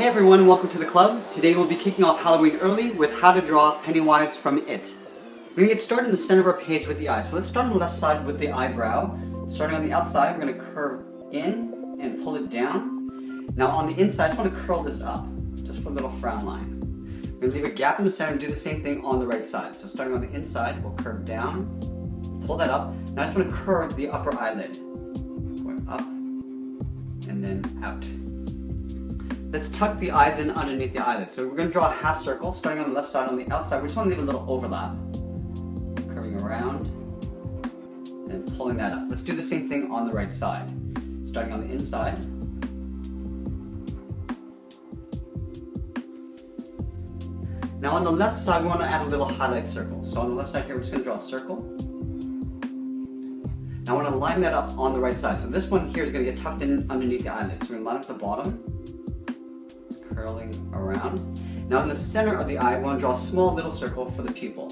Hey everyone, welcome to the club. Today we'll be kicking off Halloween early with how to draw Pennywise from It. We're going to get started in the center of our page with the eye. So let's start on the left side with the eyebrow. Starting on the outside, we're going to curve in and pull it down. Now on the inside, I just want to curl this up, just for a little frown line. We're going to leave a gap in the center and do the same thing on the right side. So starting on the inside, we'll curve down, pull that up. Now I just want to curve the upper eyelid, going up and then out. Let's tuck the eyes in underneath the eyelid. So we're going to draw a half circle, starting on the left side. On the outside, we just want to leave a little overlap. Curving around and pulling that up. Let's do the same thing on the right side. Starting on the inside. Now on the left side, we want to add a little highlight circle. So on the left side here, we're just going to draw a circle. Now I want to line that up on the right side. So this one here is going to get tucked in underneath the eyelid. So we're going to line up the bottom. Curling around. Now in the center of the eye, we want to draw a small little circle for the pupil.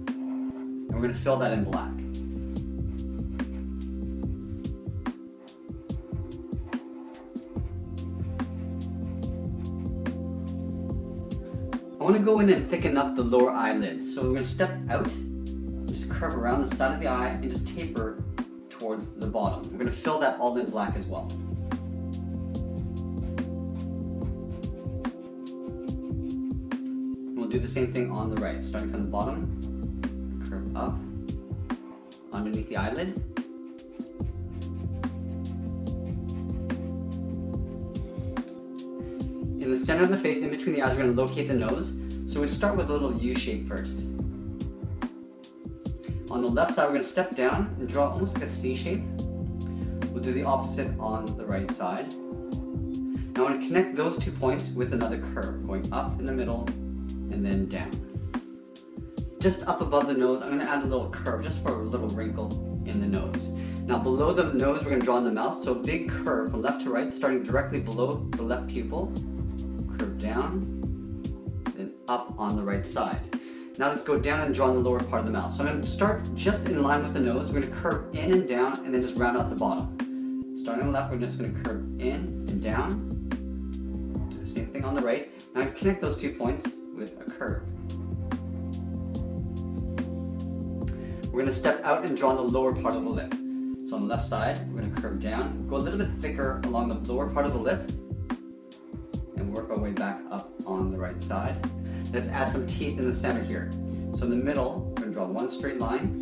And we're going to fill that in black. I want to go in and thicken up the lower eyelid. So we're going to step out, just curve around the side of the eye and just taper towards the bottom. We're going to fill that all in black as well. We'll do the same thing on the right, starting from the bottom, curve up, underneath the eyelid. In the center of the face, in between the eyes, we're going to locate the nose. So we're going to start with a little U shape first. On the left side, we're going to step down and draw almost like a C shape. We'll do the opposite on the right side. Now I want to connect those 2 points with another curve, going up in the middle and then down. Just up above the nose, I'm going to add a little curve just for a little wrinkle in the nose. Now below the nose, we're going to draw in the mouth, so a big curve from left to right, starting directly below the left pupil. Curve down, then up on the right side. Now let's go down and draw in the lower part of the mouth. So I'm going to start just in line with the nose. We're going to curve in and down and then just round out the bottom. Starting on the left, we're just going to curve in and down. Do the same thing on the right. Now I'm going to connect those 2 points with a curve. We're going to step out and draw on the lower part of the lip. So on the left side, we're going to curve down, go a little bit thicker along the lower part of the lip, and work our way back up on the right side. Let's add some teeth in the center here. So in the middle, we're going to draw one straight line.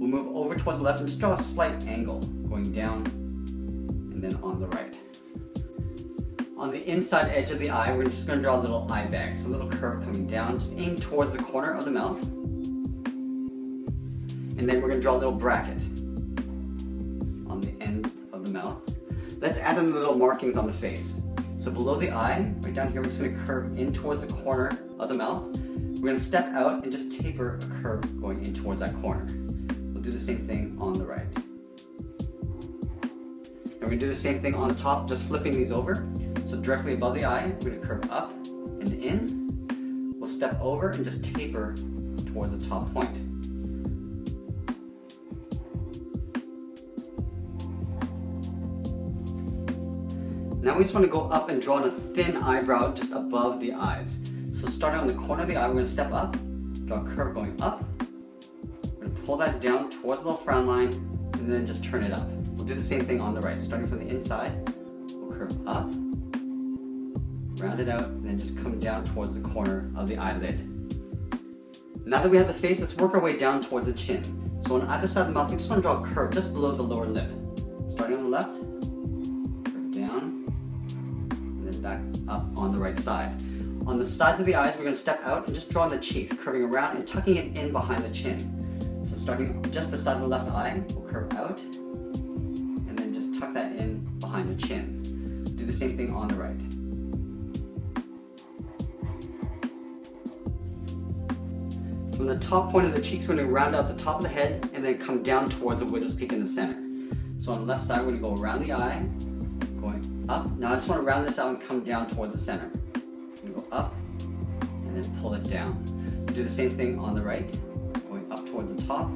We'll move over towards the left and just draw a slight angle, going down and then on the right. On the inside edge of the eye, we're just going to draw a little eye bag, so a little curve coming down, just aim towards the corner of the mouth. And then we're going to draw a little bracket on the ends of the mouth. Let's add in the little markings on the face. So below the eye, right down here, we're just going to curve in towards the corner of the mouth. We're going to step out and just taper a curve going in towards that corner. We'll do the same thing on the right. And we're going to do the same thing on the top, just flipping these over. So directly above the eye, we're going to curve up and in. We'll step over and just taper towards the top point. Now we just want to go up and draw in a thin eyebrow just above the eyes. So starting on the corner of the eye, we're going to step up, draw a curve going up. We're going to pull that down towards the little frown line and then just turn it up. We'll do the same thing on the right. Starting from the inside, we'll curve up, round it out, and then just come down towards the corner of the eyelid. Now that we have the face, let's work our way down towards the chin. So on either side of the mouth, we just want to draw a curve just below the lower lip. Starting on the left, curve down, back up on the right side. On the sides of the eyes, we're going to step out and just draw the cheeks, curving around and tucking it in behind the chin. So starting just beside the left eye, we'll curve out and then just tuck that in behind the chin. Do the same thing on the right. From the top point of the cheeks, we're going to round out the top of the head and then come down towards a widow's peak in the center. So on the left side, we're going to go around the eye, going up. Now I just want to round this out and come down towards the center. I'm going to go up and then pull it down. Do the same thing on the right, going up towards the top,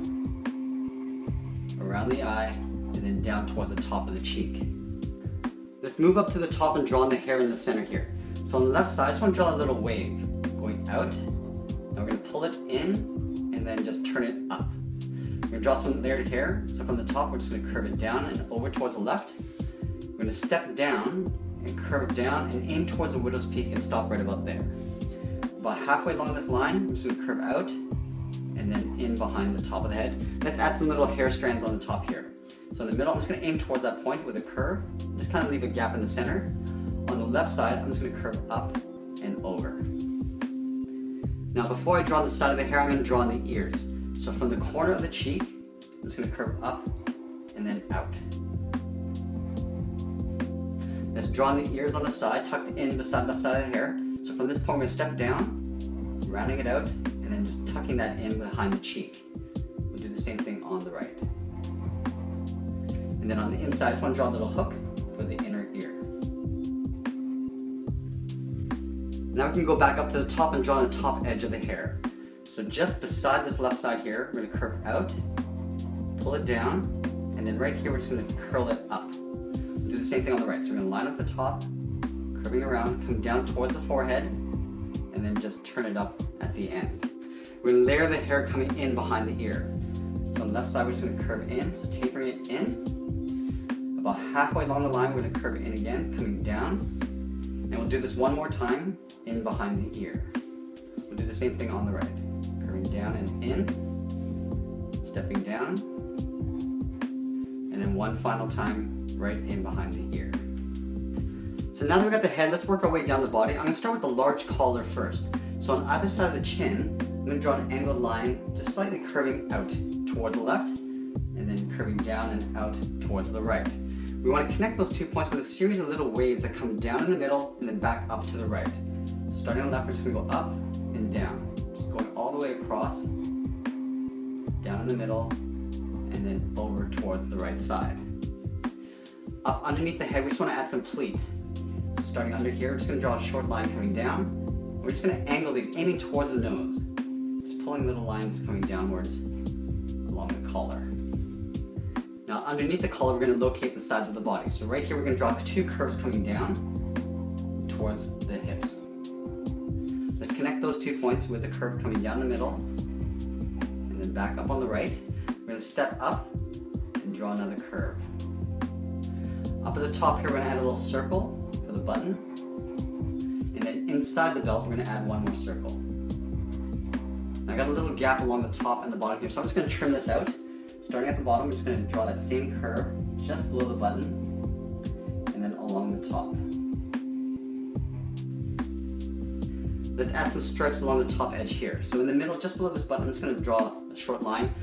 around the eye, and then down towards the top of the cheek. Let's move up to the top and draw in the hair in the center here. So on the left side, I just want to draw a little wave going out. Now we're going to pull it in and then just turn it up. We're going to draw some layered hair. So from the top, we're just going to curve it down and over towards the left. We're going to step down and curve down and aim towards the widow's peak and stop right about there. About halfway along this line, we're just going to curve out and then in behind the top of the head. Let's add some little hair strands on the top here. So in the middle, I'm just going to aim towards that point with a curve. Just kind of leave a gap in the center. On the left side, I'm just going to curve up and over. Now before I draw the side of the hair, I'm going to draw in the ears. So from the corner of the cheek, I'm just going to curve up and then out. Let's draw in the ears on the side, tucked in beside the side of the hair. So from this point, we're going to step down, rounding it out, and then just tucking that in behind the cheek. We'll do the same thing on the right. And then on the inside, I just want to draw a little hook for the inner ear. Now we can go back up to the top and draw the top edge of the hair. So just beside this left side here, we're going to curve out, pull it down, and then right here we're just going to curl it up. We'll do the same thing on the right. So we're going to line up the top, curving around, come down towards the forehead, and then just turn it up at the end. We're going to layer the hair coming in behind the ear. So on the left side, we're just going to curve in, so tapering it in. About halfway along the line, we're going to curve it in again, coming down. And we'll do this one more time, in behind the ear. We'll do the same thing on the right. Curving down and in, stepping down, and then one final time, right in behind the ear. So now that we've got the head, let's work our way down the body. I'm going to start with the large collar first. So on either side of the chin, I'm going to draw an angled line, just slightly curving out towards the left, and then curving down and out towards the right. We want to connect those 2 points with a series of little waves that come down in the middle and then back up to the right. So starting on the left, we're just going to go up and down. Just going all the way across, down in the middle, and then over towards the right side. Up underneath the head, we just want to add some pleats. So starting under here, we're just going to draw a short line coming down. We're just going to angle these, aiming towards the nose. Just pulling little lines coming downwards along the collar. Now underneath the collar, we're going to locate the sides of the body. So right here, we're going to draw 2 curves coming down towards the hips. Let's connect those 2 points with a curve coming down the middle and then back up on the right. We're going to step up and draw another curve. Up at the top here, we're going to add a little circle for the button. And then inside the belt, we're going to add one more circle. Now I got a little gap along the top and the bottom here, so I'm just going to trim this out. Starting at the bottom, we're just going to draw that same curve just below the button and then along the top. Let's add some stripes along the top edge here. So in the middle, just below this button, I'm just going to draw a short line.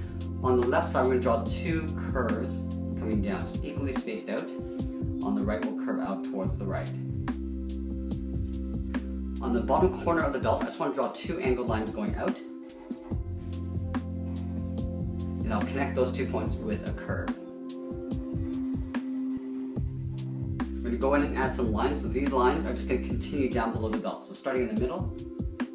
On the left side, we're going to draw 2 curves coming down, just equally spaced out. On the right, we'll curve out towards the right. On the bottom corner of the belt, I just want to draw 2 angled lines going out. And I'll connect those 2 points with a curve. We're going to go in and add some lines. So these lines are just going to continue down below the belt. So starting in the middle,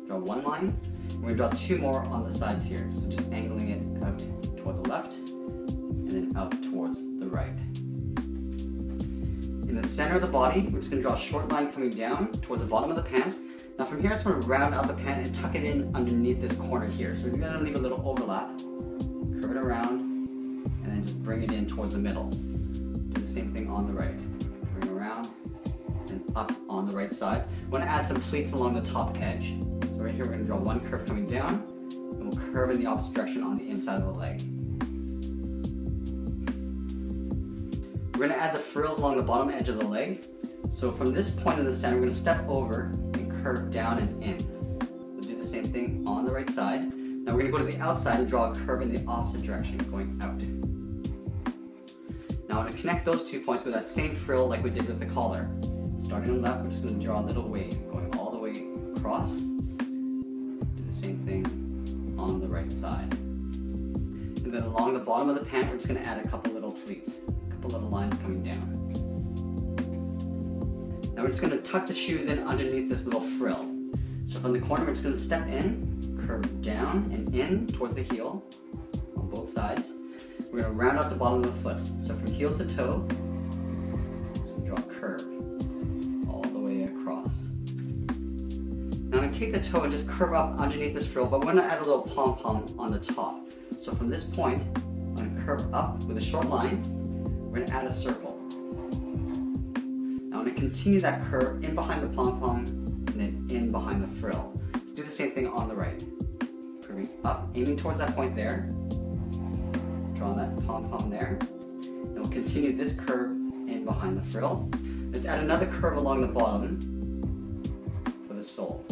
draw 1 line. We're going to draw 2 more on the sides here. So just angling it out toward the left and then out towards the right. In the center of the body, we're just going to draw a short line coming down towards the bottom of the pant. Now from here, I just want to round out the pant and tuck it in underneath this corner here. So we're going to leave a little overlap. Curve it around, and then just bring it in towards the middle. Do the same thing on the right. Bring it around, and up on the right side. We want to add some pleats along the top edge. So right here, we're going to draw 1 curve coming down, and we'll curve in the opposite direction on the inside of the leg. We're going to add the frills along the bottom edge of the leg. So from this point in the center, we're going to step over and curve down and in. We'll do the same thing on the right side. Now we're going to go to the outside and draw a curve in the opposite direction, going out. Now I'm going to connect those 2 points with that same frill like we did with the collar. Starting on the left, we're just going to draw a little wave, going all the way across. Do the same thing on the right side. And then along the bottom of the pant, we're just going to add a couple little pleats, a couple little lines coming down. Now we're just going to tuck the shoes in underneath this little frill. So from the corner, we're just going to step in, curve down and in towards the heel on both sides. We're going to round out the bottom of the foot. So from heel to toe, just draw a curve. take the toe and just curve up underneath this frill, but we're gonna add a little pom-pom on the top. So from this point, I'm gonna curve up with a short line. We're gonna add a circle. Now I'm gonna continue that curve in behind the pom-pom and then in behind the frill. Let's do the same thing on the right. Curving up, aiming towards that point there. Drawing that pom-pom there. And we'll continue this curve in behind the frill. Let's add another curve along the bottom for the sole.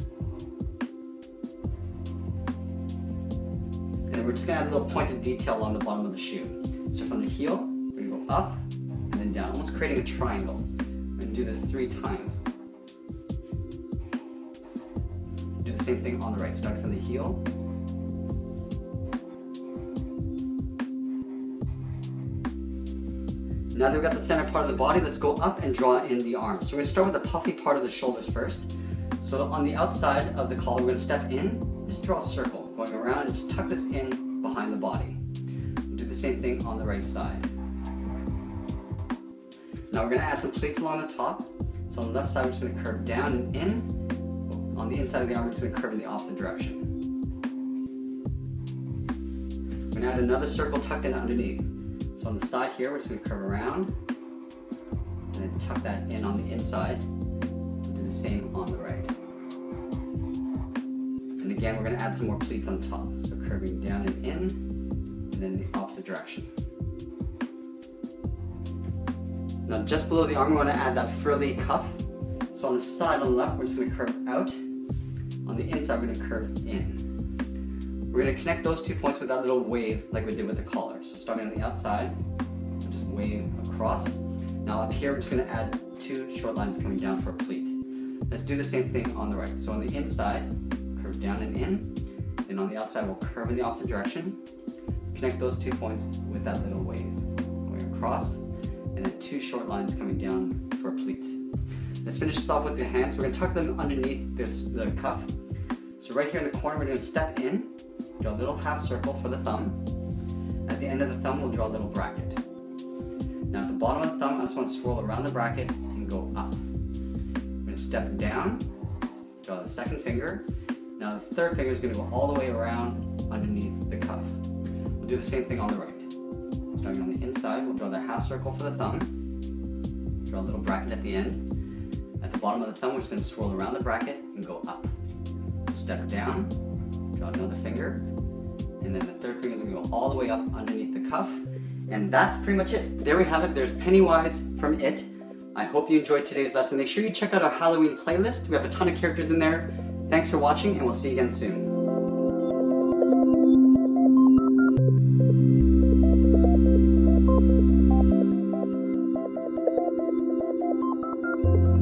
And then we're just gonna add a little pointed detail along the bottom of the shoe. So from the heel, we're gonna go up and then down, almost creating a triangle. We're gonna do this 3 times. Do the same thing on the right, starting from the heel. Now that we've got the center part of the body, let's go up and draw in the arms. So we're gonna start with the puffy part of the shoulders first. So on the outside of the collar, we're gonna step in, just draw a circle, going around and just tuck this in behind the body. We'll do the same thing on the right side. Now we're gonna add some pleats along the top. So on the left side, we're just gonna curve down and in. On the inside of the arm, we're just gonna curve in the opposite direction. We're gonna add another circle tucked in underneath. So on the side here, we're just going to curve around and then tuck that in on the inside. We'll do the same on the right. And again, we're going to add some more pleats on top. So curving down and in, and then the opposite direction. Now just below the arm, we're going to add that frilly cuff. So on the side on the left, we're just going to curve out. On the inside, we're going to curve in. We're going to connect those 2 points with that little wave like we did with the collar. So starting on the outside, we'll just wave across. Now up here, we're just going to add 2 short lines coming down for a pleat. Let's do the same thing on the right. So on the inside, curve down and in. And on the outside, we'll curve in the opposite direction. Connect those 2 points with that little wave. Going across, and then 2 short lines coming down for a pleat. Let's finish this off with the hands. We're going to tuck them underneath the cuff. So right here in the corner, we're going to step in. Draw a little half circle for the thumb. At the end of the thumb, we'll draw a little bracket. Now at the bottom of the thumb, I just want to swirl around the bracket and go up. I'm going to step down, draw the second finger. Now the third finger is going to go all the way around underneath the cuff. We'll do the same thing on the right. Starting on the inside, we'll draw the half circle for the thumb. Draw a little bracket at the end. At the bottom of the thumb, we're just going to swirl around the bracket and go up. Step down. Draw another finger, and then the third finger is going to go all the way up underneath the cuff. And that's pretty much it. There we have it. There's Pennywise from It. I hope you enjoyed today's lesson. Make sure you check out our Halloween playlist. We have a ton of characters in there. Thanks for watching, and we'll see you again soon.